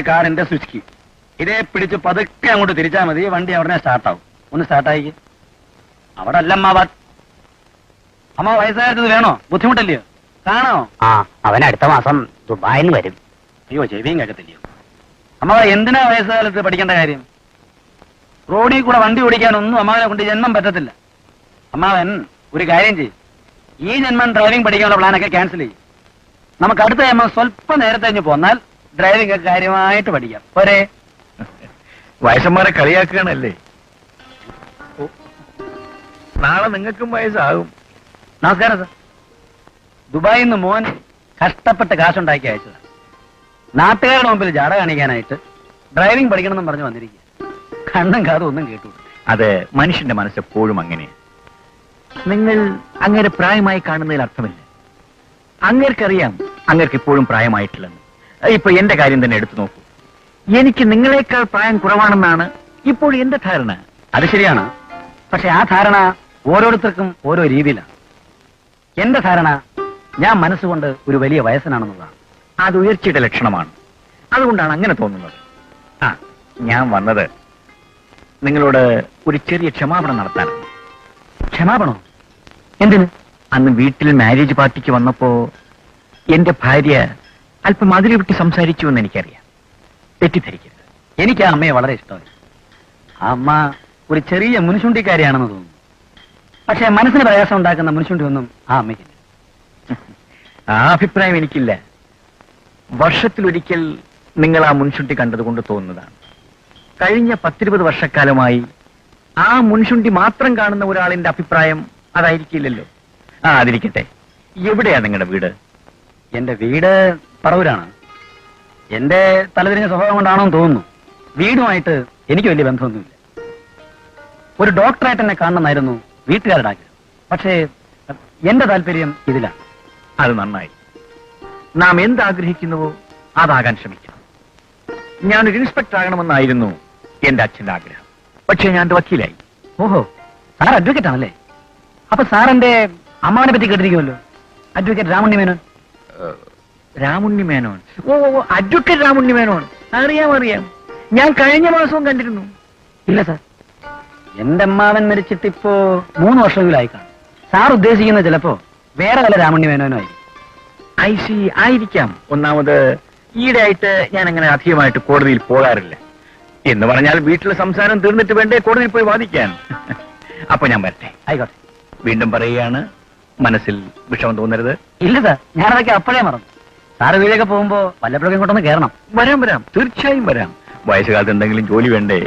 കാറിന്റെ switch key. ഇതേ പിടിച്ച് പതുക്കെ അങ്ങോട്ട് തിരിച്ചാൽ മതി, വണ്ടി അവിടെ സ്റ്റാർട്ടാവും. ഒന്ന് സ്റ്റാർട്ടായി. അവിടെ അല്ല അമ്മ വയസ്സായത് വേണോ? ബുദ്ധിമുട്ടല്ലയോ? കാണോ? ആ, അവൻ അടുത്ത മാസം ദുബായിന്ന് വരും. അയ്യോ, ചെവിയും കേൾക്കത്തില്ലയോ? അമ്മ എന്തിനാ വയസ്സുകാലത്ത് പഠിക്കേണ്ട കാര്യം? റോഡിൽ കൂടെ വണ്ടി ഓടിക്കാനൊന്നും അമ്മാവനെ കൊണ്ട് ജന്മം പറ്റത്തില്ല. അമ്മാവൻ ഒരു കാര്യം ചെയ്യും, ഈ ജന്മം ഡ്രൈവിംഗ് പഠിക്കാനുള്ള പ്ലാനൊക്കെ ക്യാൻസൽ ചെയ്യും. നമുക്ക് അടുത്ത ജന്മം സ്വല്പം നേരത്തെ കഴിഞ്ഞ് പോന്നാൽ ഡ്രൈവിംഗ് ഒക്കെ കാര്യമായിട്ട് പഠിക്കാം. പോരെ? വയസ്സന്മാരെ കളിയാക്കുകയാണല്ലേ? നാളെ നിങ്ങൾക്കും വയസ്സാകും. നമസ്കാരം സാർ. ദുബായിൽ നിന്ന് മോൻ കഷ്ടപ്പെട്ട് കാശുണ്ടാക്കി അയച്ചതാണ്. നാട്ടുകാരുടെ മുമ്പിൽ ജാട കാണിക്കാനായിട്ട് ഡ്രൈവിംഗ് പഠിക്കണമെന്നും പറഞ്ഞു വന്നിരിക്കുക. കണ്ണും കാതും ഒന്നും കേട്ടു. അത് മനുഷ്യന്റെ മനസ്സെപ്പോഴും അങ്ങനെ. നിങ്ങൾ അങ്ങേരെ പ്രായമായി കാണുന്നതിൽ അർത്ഥമില്ല. അങ്ങേർക്കറിയാം അങ്ങേർക്ക് ഇപ്പോഴും പ്രായമായിട്ടില്ലെന്ന്. ഇപ്പൊ എന്റെ കാര്യം തന്നെ എടുത്തു നോക്കൂ. എനിക്ക് നിങ്ങളെക്കാൾ പ്രായം കുറവാണെന്നാണ് ഇപ്പോൾ എന്റെ ധാരണ. അത് ശരിയാണ്. പക്ഷെ ആ ധാരണ ഓരോരുത്തർക്കും ഓരോ രീതിയിലാണ്. എന്റെ ധാരണ ഞാൻ മനസ്സുകൊണ്ട് ഒരു വലിയ വയസ്സനാണെന്നുള്ളതാണ്. അത് ഉയർച്ചയുടെ ലക്ഷണമാണ്. അതുകൊണ്ടാണ് അങ്ങനെ തോന്നുന്നത്. ആ, ഞാൻ വന്നത് നിങ്ങളോട് ഒരു ചെറിയ ക്ഷമാപണം നടത്താനാണ്. ക്ഷമാപണോ? എന്തിന്? അന്ന് വീട്ടിൽ മാരേജ് പാർട്ടിക്ക് വന്നപ്പോ എന്റെ ഭാര്യ അല്പം അതിരി വിട്ട് സംസാരിച്ചു എന്ന് എനിക്കറിയാം. തെറ്റിദ്ധരിക്കരുത്. എനിക്ക് ആ അമ്മയെ വളരെ ഇഷ്ടമായി. ആ അമ്മ ഒരു ചെറിയ മുൻചുണ്ടിക്കാരിയാണെന്ന് തോന്നുന്നു. പക്ഷെ മനസ്സിന് പ്രയാസം ഉണ്ടാക്കുന്ന മുൻചുണ്ടി ഒന്നും ആ അമ്മയ്ക്കില്ല. ആ അഭിപ്രായം എനിക്കില്ല. വർഷത്തിലൊരിക്കൽ നിങ്ങൾ ആ മുൻചുണ്ടി കണ്ടതുകൊണ്ട് തോന്നുന്നതാണ്. കഴിഞ്ഞ 10-20 വർഷക്കാലമായി ആ മുൻചുണ്ടി മാത്രം കാണുന്ന ഒരാളിന്റെ അഭിപ്രായം അതായിരിക്കില്ലല്ലോ. ആ, അതിരിക്കട്ടെ. എവിടെയാ നിങ്ങളുടെ വീട്? എന്റെ വീട് പറവൂരാണ്. എന്റെ തലതിരിഞ്ഞ സ്വഭാവം കൊണ്ടാണോ എന്ന് തോന്നുന്നു. വീടുമായിട്ട് എനിക്ക് വലിയ ബന്ധമൊന്നുമില്ല. ഒരു ഡോക്ടറായിട്ട് എന്നെ കാണണമെന്നായിരുന്നു വീട്ടുകാരുടെ ആഗ്രഹം. പക്ഷേ എന്റെ താല്പര്യം ഇതിലാണ്. അത് നന്നായി. നാം എന്താഗ്രഹിക്കുന്നുവോ അതാകാൻ ശ്രമിക്കണം. ഞാനൊരു ഇൻസ്പെക്ടർ ആകണമെന്നായിരുന്നു എന്റെ അച്ഛന്റെ ആഗ്രഹം. പക്ഷേ ഞാൻ വക്കീലായി. ഓഹോ, സാർ അഡ്വക്കേറ്റ് ആണല്ലേ? അപ്പൊ സാർ എന്റെ അമ്മാവനെ പറ്റി കേട്ടിരിക്കുമല്ലോ, അഡ്വക്കേറ്റ് രാമുണ്ണി മേനോൻ. രാമുണ്ണി മേനോൻ? ഓ, അഡ്വക്കേറ്റ് രാമുണ്ണി മേനോൻ. അറിയാം. ഞാൻ കഴിഞ്ഞ മാസവും കണ്ടിരുന്നു. ഇല്ല സാർ, എന്റെ അമ്മാവൻ മരിച്ചിട്ടിപ്പോ 3 വർഷമെങ്കിലായി കാണും. സാർ ഉദ്ദേശിക്കുന്ന ചിലപ്പോ വേറെ വല്ല രാമുണ്ണി മേനോനും ആയിരിക്കും. ഐ സി, ആയിരിക്കാം. ഒന്നാമത് ഈയിടെയായിട്ട് ഞാൻ അങ്ങനെ അധികമായിട്ട് കോടതിയിൽ പോകാറില്ല. എന്ന് പറഞ്ഞാൽ വീട്ടിലെ സംസാരം തീർന്നിട്ട് വേണ്ടേ കോടതിയിൽ പോയി വാദിക്കാൻ. അപ്പൊ ഞാൻ വരട്ടെ. ആയിക്കോട്ടെ. വീണ്ടും പറയുകയാണ്, മനസ്സിൽ വിഷമം തോന്നരുത്. ഇല്ല സാർ, ഞാനതൊക്കെ അപ്പോഴേ മറന്നു. സാറ് വീടൊക്കെ പോകുമ്പോ വല്ലപ്പോഴൊക്കെ ഇങ്ങോട്ടൊന്ന് കയറണം. വരാം, തീർച്ചയായും വരാം. വയസ്സുകാലത്ത് എന്തെങ്കിലും ജോലി വേണ്ടേ?